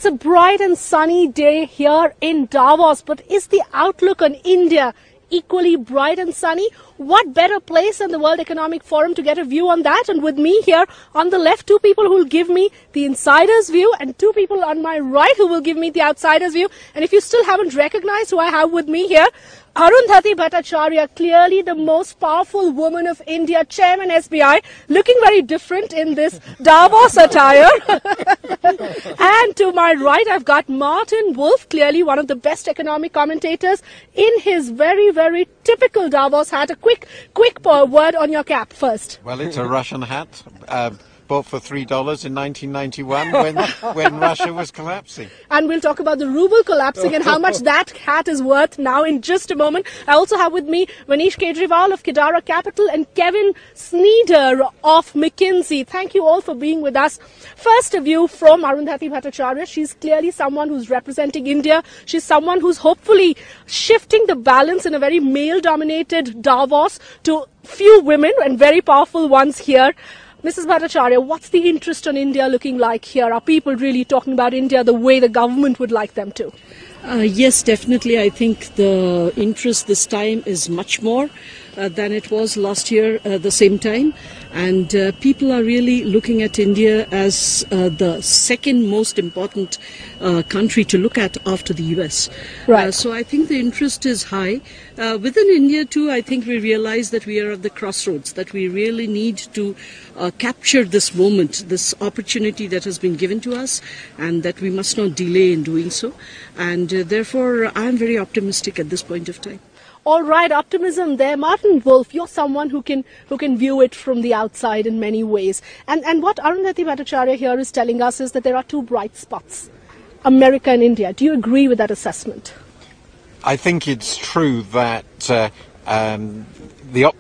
It's a bright and sunny day here in Davos, but is the outlook on India equally bright and sunny? What better place than the World Economic Forum to get a view on that? And with me here on the left, two people who will give me the insider's view and two people on my right who will give me the outsider's view. And if you still haven't recognized who I have with me here, Arundhati Bhattacharya, clearly the most powerful woman of India, Chairman SBI, looking very different in this Davos attire. And to my right, I've got Martin Wolf, clearly one of the best economic commentators, in his very, very typical Davos hat. A quick word on your cap first. Well, it's a Russian hat. Bought for $3 in 1991 when Russia was collapsing. And we'll talk about the ruble collapsing and how much that hat is worth now in just a moment. I also have with me Manish Kejriwal of Kedaara Capital and Kevin Sneader of McKinsey. Thank you all for being with us. First, a view from Arundhati Bhattacharya. She's clearly someone who's representing India. She's someone who's hopefully shifting the balance in a very male-dominated Davos to few women and very powerful ones here. Mrs. Bhattacharya, what's the interest on India looking like here? Are people really talking about India the way the government would like them to? Yes, definitely. I think the interest this time is much more than it was last year the same time. And people are really looking at India as the second most important country to look at after the US. Right. So I think the interest is high. Within India too, I think we realize that we are at the crossroads, that we really need to capture this moment, this opportunity that has been given to us, and that we must not delay in doing so. And therefore, I am very optimistic at this point of time. All right, optimism there. Martin Wolf, you're someone who can view it from the outside in many ways. And what Arundhati Bhattacharya here is telling us is that there are two bright spots, America and India. Do you agree with that assessment? I think it's true that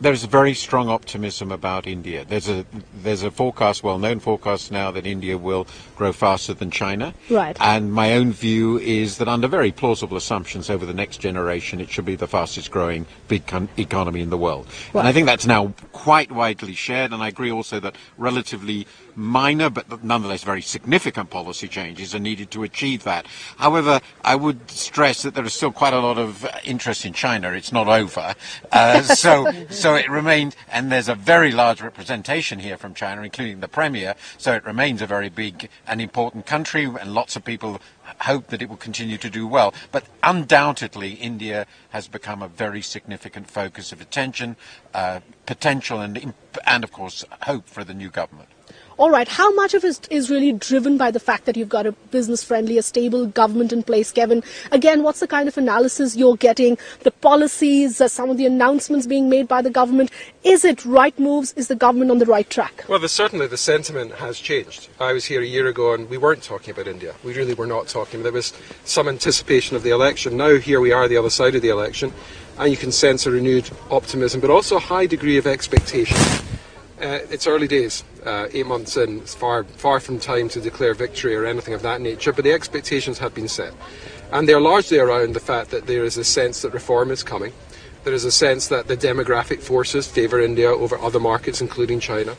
there's a very strong optimism about India. There's a forecast, well-known forecast now, that India will grow faster than China. Right. And my own view is that under very plausible assumptions over the next generation, it should be the fastest growing big economy in the world. Right. And I think that's now quite widely shared, and I agree also that relatively minor but nonetheless very significant policy changes are needed to achieve that. However, I would stress that there is still quite a lot of interest in China. It's not over. So it remained, and there's a very large representation here from China, including the Premier, so it remains a very big and important country, and lots of people hope that it will continue to do well. But undoubtedly, India has become a very significant focus of attention, potential, and of course, hope for the new government. All right, how much of it is really driven by the fact that you've got a business-friendly, a stable government in place, Kevin? Again, what's the kind of analysis you're getting, the policies, some of the announcements being made by the government? Is it right moves? Is the government on the right track? Well, certainly the sentiment has changed. I was here a year ago and we weren't talking about India. We really were not talking. There was some anticipation of the election. Now here we are, the other side of the election, and you can sense a renewed optimism, but also a high degree of expectation. It's early days, 8 months in. It's far from time to declare victory or anything of that nature, but the expectations have been set. And they're largely around the fact that there is a sense that reform is coming. There is a sense that the demographic forces favour India over other markets, including China.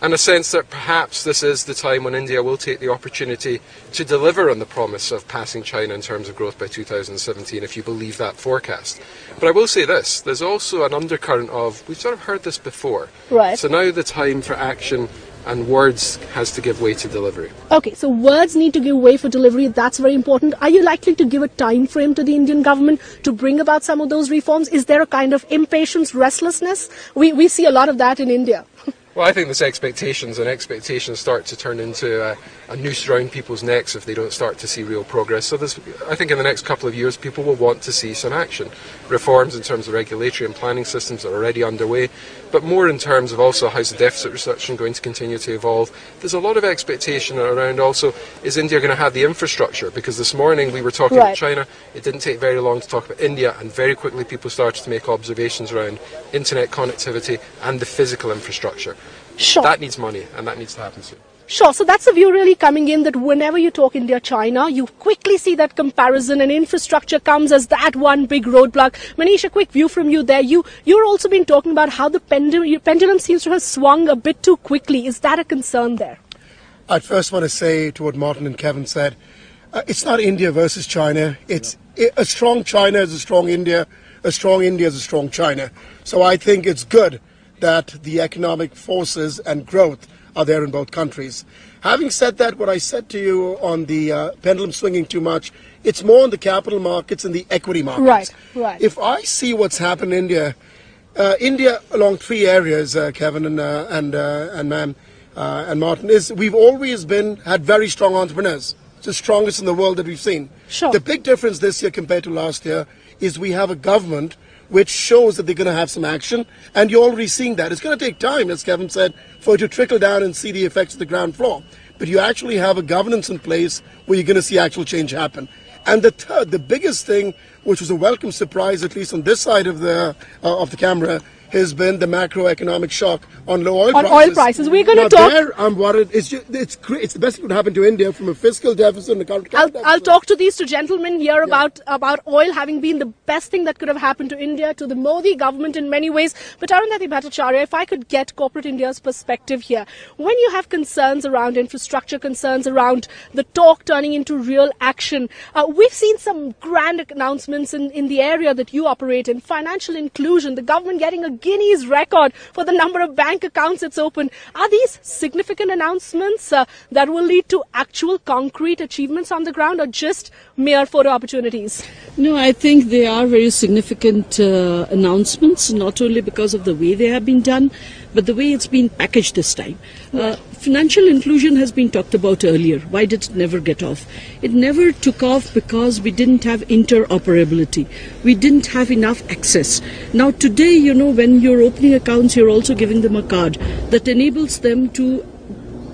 And a sense that perhaps this is the time when India will take the opportunity to deliver on the promise of passing China in terms of growth by 2017, if you believe that forecast. But I will say this, there's also an undercurrent of, we've sort of heard this before. Right. So now the time for action and words has to give way to delivery. Okay, so words need to give way for delivery. That's very important. Are you likely to give a time frame to the Indian government to bring about some of those reforms? Is there a kind of impatience, restlessness? We see a lot of that in India. Well, I think there's expectations, and expectations start to turn into a noose around people's necks if they don't start to see real progress. So I think in the next couple of years, people will want to see some action. Reforms in terms of regulatory and planning systems are already underway, but more in terms of also how's the deficit reduction going to continue to evolve. There's a lot of expectation around also, is India going to have the infrastructure? Because this morning we were talking about China, it didn't take very long to talk about India, and very quickly people started to make observations around internet connectivity and the physical infrastructure. Sure. That needs money, and that needs to happen soon. Sure, so that's a view really coming in that whenever you talk India-China, you quickly see that comparison and infrastructure comes as that one big roadblock. Manish, a quick view from you there. You're also been talking about how the pendulum seems to have swung a bit too quickly. Is that a concern there? I'd first want to say to what Martin and Kevin said, it's not India versus China. It's a strong China is a strong India. A strong India is a strong China. So I think it's good that the economic forces and growth are there in both countries. Having said that, what I said to you on the pendulum swinging too much, it's more on the capital markets and the equity markets. Right. If I see what's happened in India, India along three areas, Kevin and ma'am and Martin, is we've always had very strong entrepreneurs. It's the strongest in the world that we've seen. Sure. The big difference this year compared to last year is we have a government which shows that they're going to have some action, and you're already seeing that. It's going to take time, as Kevin said, for it to trickle down and see the effects of the ground floor. But you actually have a governance in place where you're going to see actual change happen. And the biggest thing, which was a welcome surprise, at least on this side of the camera, has been the macroeconomic shock on low oil prices. On oil prices. We're going to talk. There, I'm worried. It's great. It's the best thing that could happen to India from a fiscal deficit and a current account deficit. I'll talk to these two gentlemen here about oil having been the best thing that could have happened to India, to the Modi government in many ways. But Arundhati Bhattacharya, if I could get corporate India's perspective here, when you have concerns around infrastructure, concerns around the talk turning into real action, we've seen some grand announcements in the area that you operate in, financial inclusion, the government getting a Guinness record for the number of bank accounts it's opened. Are these significant announcements that will lead to actual concrete achievements on the ground, or just mere photo opportunities? No, I think they are very significant announcements, not only because of the way they have been done, but the way it's been packaged this time. Financial inclusion has been talked about earlier. Why did it never get off? It never took off because we didn't have interoperability. We didn't have enough access. Now today, you know, when you're opening accounts, you're also giving them a card that enables them to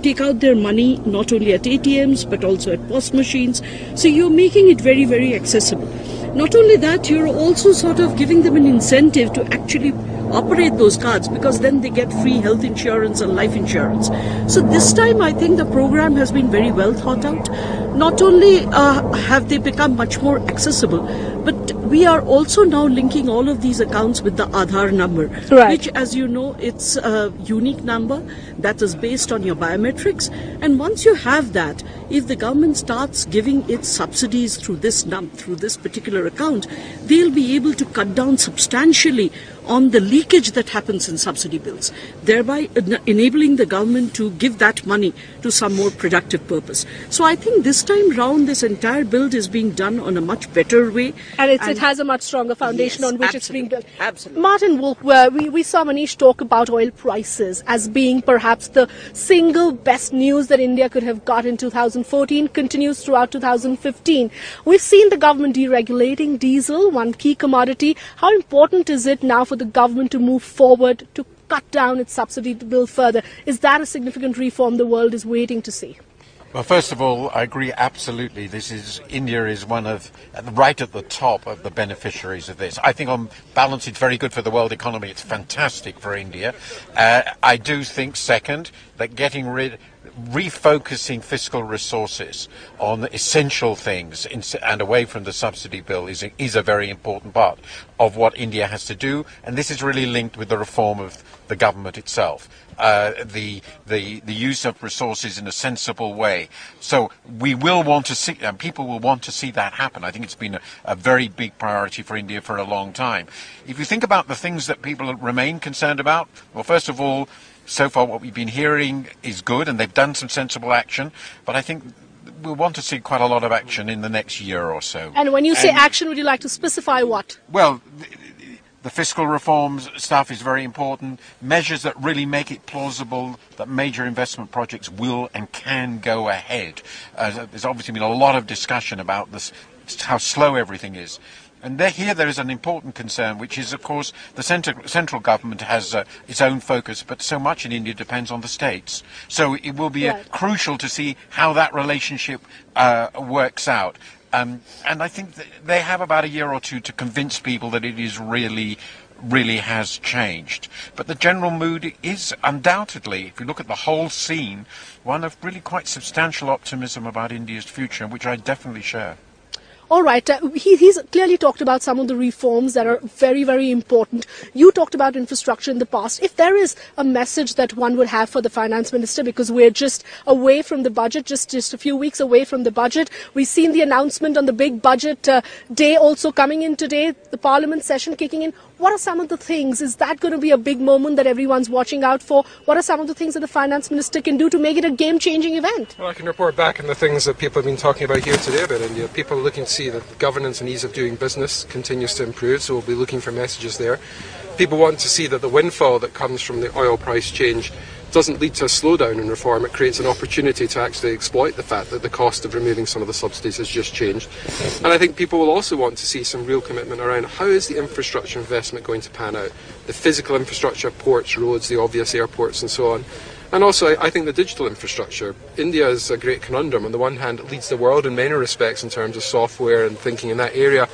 take out their money not only at ATMs but also at POS machines. So you're making it very, very accessible. Not only that, you're also sort of giving them an incentive to actually operate those cards, because then they get free health insurance and life insurance. So this time I think the program has been very well thought out. Not only have they become much more accessible, but we are also now linking all of these accounts with the Aadhaar number, which, as you know, it's a unique number that is based on your biometrics. And once you have that, if the government starts giving its subsidies through this particular account, they'll be able to cut down substantially on the leakage that happens in subsidy bills, thereby enabling the government to give that money to some more productive purpose. So I think this time round, this entire build is being done on a much better way. And it has a much stronger foundation on which it's being built. Absolutely. Martin Wolf, we saw Manish talk about oil prices as being perhaps the single best news that India could have got in 2014, continues throughout 2015. We've seen the government deregulating diesel, one key commodity. How important is it now for the government to move forward to cut down its subsidy bill further? Is that a significant reform the world is waiting to see? Well, first of all, I agree absolutely. India is one of, right at the top of the beneficiaries of this. I think on balance it's very good for the world economy. It's fantastic for India. I do think, second, that refocusing fiscal resources on essential things and away from the subsidy bill is a very important part of what India has to do, and this is really linked with the reform of the government itself. The use of resources in a sensible way. So we will want to see, and people will want to see that happen. I think it's been a very big priority for India for a long time. If you think about the things that people remain concerned about, well, first of all, so far what we've been hearing is good, and they've done some sensible action, but I think we'll want to see quite a lot of action in the next year or so. And when you say action, would you like to specify what? Well, the fiscal reforms stuff is very important. Measures that really make it plausible that major investment projects will and can go ahead. There's obviously been a lot of discussion about this, how slow everything is. And here there is an important concern, which is, of course, the central government has its own focus, but so much in India depends on the states. So it will be crucial to see how that relationship works out. And I think that they have about a year or two to convince people that it is really has changed. But the general mood is undoubtedly, if you look at the whole scene, one of really quite substantial optimism about India's future, which I definitely share. All right. He's clearly talked about some of the reforms that are very, very important. You talked about infrastructure in the past. If there is a message that one would have for the finance minister, because we're just away from the budget, just a few weeks away from the budget. We've seen the announcement on the big budget day also coming in today, the parliament session kicking in. What are some of the things? Is that going to be a big moment that everyone's watching out for? What are some of the things that the finance minister can do to make it a game-changing event? Well, I can report back on the things that people have been talking about here today about India. People are looking to see that the governance and ease of doing business continues to improve, so we'll be looking for messages there. People want to see that the windfall that comes from the oil price change doesn't lead to a slowdown in reform. It creates an opportunity to actually exploit the fact that the cost of removing some of the subsidies has just changed. And I think people will also want to see some real commitment around how is the infrastructure investment going to pan out. The physical infrastructure, ports, roads, the obvious airports and so on. And also I think the digital infrastructure. India is a great conundrum. On the one hand, it leads the world in many respects in terms of software and thinking in that area.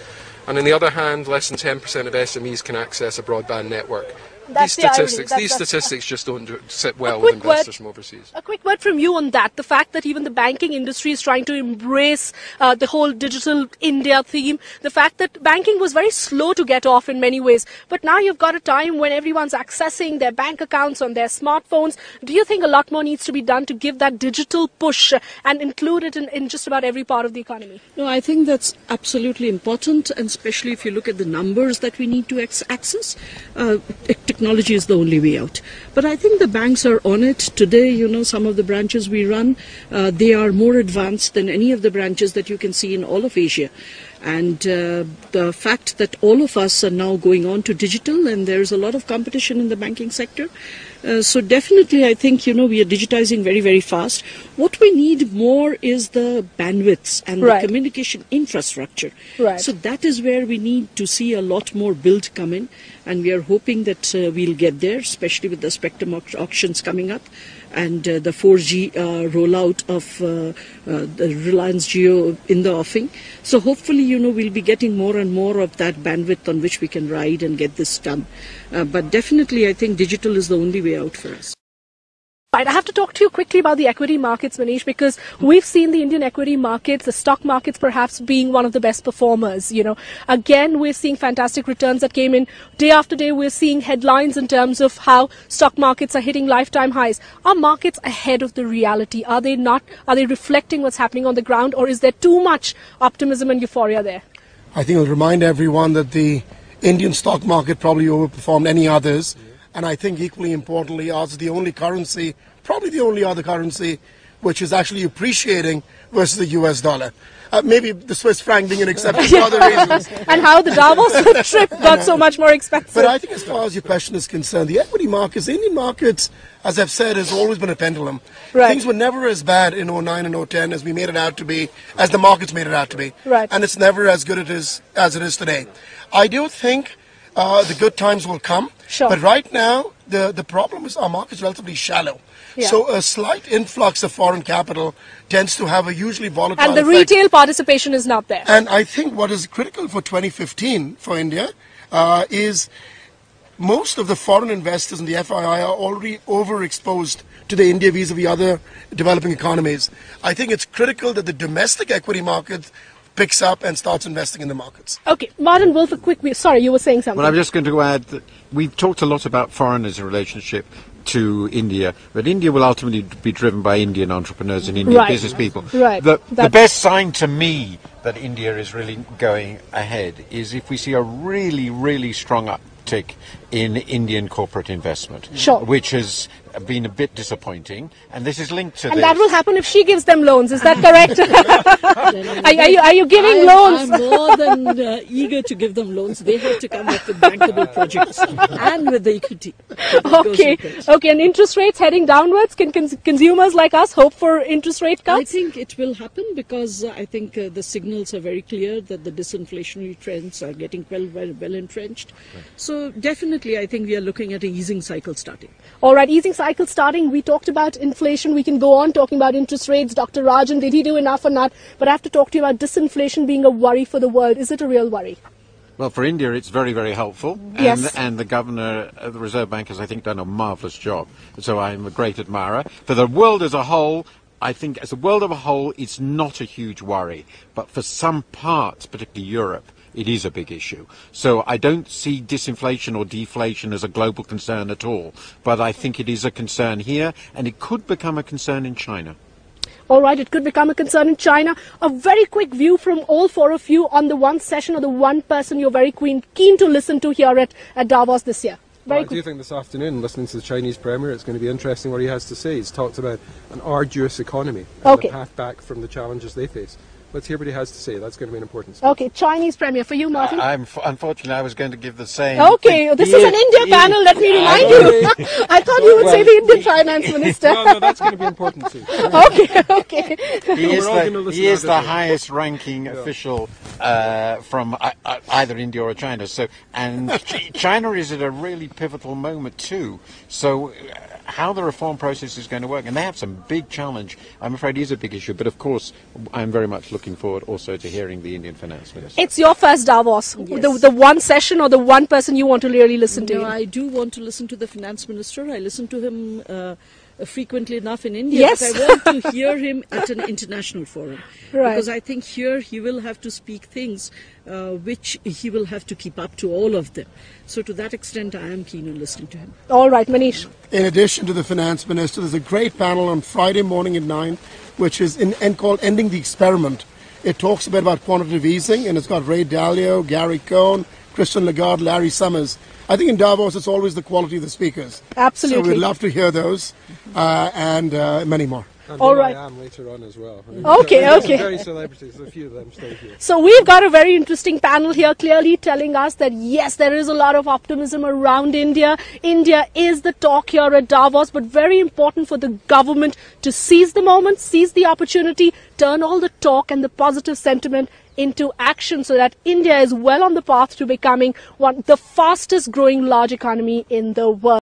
And on the other hand, less than 10% of SMEs can access a broadband network. These statistics just don't sit well with investors from overseas. A quick word from you on that. The fact that even the banking industry is trying to embrace the whole digital India theme. The fact that banking was very slow to get off in many ways. But now you've got a time when everyone's accessing their bank accounts on their smartphones. Do you think a lot more needs to be done to give that digital push and include it in just about every part of the economy? No, I think that's absolutely important, and especially if you look at the numbers that we need to access. Technology is the only way out. But I think the banks are on it. Today, some of the branches we run, they are more advanced than any of the branches that you can see in all of Asia. And the fact that all of us are now going on to digital, and there's a lot of competition in the banking sector. So definitely, I think, we are digitizing very, very fast. What we need more is the bandwidths and the communication infrastructure. So that is where we need to see a lot more build come in. And we are hoping that we'll get there, especially with the spectrum auctions coming up and the 4G rollout of the Reliance Jio in the offing. So hopefully, we'll be getting more and more of that bandwidth on which we can ride and get this done. But definitely, I think digital is the only way out for us. Right, I have to talk to you quickly about the equity markets, Manish, because we've seen the Indian equity markets, the stock markets perhaps being one of the best performers. Again, we're seeing fantastic returns that came in day after day. We're seeing headlines in terms of how stock markets are hitting lifetime highs. Are markets ahead of the reality? Are they not? Are they reflecting what's happening on the ground, or is there too much optimism and euphoria there? I think I'll remind everyone that the Indian stock market probably overperformed any others. And I think equally importantly, ours is the only currency, probably the only other currency, which is actually appreciating versus the US dollar. Maybe the Swiss franc being an exception for other reasons. And how the Davos trip got so much more expensive. But I think as far as your question is concerned, the equity markets, the Indian markets, as I've said, has always been a pendulum. Things were never as bad in 09 and 010 as we made it out to be, as the markets made it out to be. And it's never as good as it is today. I do think the good times will come. But right now, the problem is our market is relatively shallow. So a slight influx of foreign capital tends to have a usually volatile and the effect. Retail participation is not there. And I think what is critical for 2015 for India is most of the foreign investors in the FII are already overexposed to the India vis-a-vis other developing economies. I think it's critical that the domestic equity market picks up and starts investing in the markets. Okay, Martin Wolf, sorry, you were saying something. Well, I'm just going to add that we've talked a lot about foreigners in relationship to India, but India will ultimately be driven by Indian entrepreneurs and Indian business people. The best sign to me that India is really going ahead is if we see a really, really strong uptick in Indian corporate investment, which has been a bit disappointing, and this is linked to this. And that will happen if she gives them loans, is that correct? Are you giving loans? I'm more than eager to give them loans. They have to come up with bankable projects and with the equity. Okay, and interest rates heading downwards, can consumers like us hope for interest rate cuts? I think it will happen because I think the signals are very clear that the disinflationary trends are getting well entrenched. So definitely I think we are looking at an easing cycle starting. All right, easing cycle starting. We talked about inflation. We can go on talking about interest rates. Dr. Rajan, did he do enough or not? But I have to talk to you about disinflation being a worry for the world. Is it a real worry? Well, for India, it's very, very helpful. And the governor of the Reserve Bank has, I think, done a marvellous job. So I'm a great admirer. For the world as a whole, I think as a world of a whole, it's not a huge worry. But for some parts, particularly Europe, it is a big issue. So I don't see disinflation or deflation as a global concern at all. But I think it is a concern here, and it could become a concern in China. All right, it could become a concern in China. A very quick view from all four of you on the one session or the one person you're very keen to listen to here at Davos this year. Well, I do think this afternoon, listening to the Chinese Premier, it's going to be interesting what he has to say. He's talked about an arduous economy and the path back from the challenges they face. Let's hear what he has to say. That's going to be an important speech. Okay, Chinese Premier. For you, Martin? Unfortunately, I was going to give the same. Okay, this is an India panel, let me remind you. I thought you would say the Indian Finance Minister. No, that's going to be important too. Okay. He is the highest ranking official from either India or China. And China is at a really pivotal moment too. So how the reform process is going to work, and they have some big challenge. I'm afraid it is a big issue, but of course I'm very much looking forward also to hearing the Indian Finance Minister. It's your first Davos, yes. the one session or the one person you want to really listen to? No, I do want to listen to the Finance Minister. I listen to him frequently enough in India, yes. but I want to hear him at an international forum. Right. Because I think here he will have to speak things which he will have to keep up to all of them. So to that extent, I am keen on listening to him. All right, Manish. In addition to the Finance Minister, there's a great panel on Friday morning at 9, which is called Ending the Experiment. It talks a bit about quantitative easing, and it's got Ray Dalio, Gary Cohn, Christian Lagarde, Larry Summers. I think in Davos, it's always the quality of the speakers. Absolutely. So we'd love to hear those and many more. And all right. I am later on as well. Okay. Very celebrities, a few of them stay here. So we've got a very interesting panel here clearly telling us that yes, there is a lot of optimism around India. India is the talk here at Davos, but very important for the government to seize the moment, seize the opportunity, turn all the talk and the positive sentiment into action so that India is well on the path to becoming the fastest growing large economy in the world.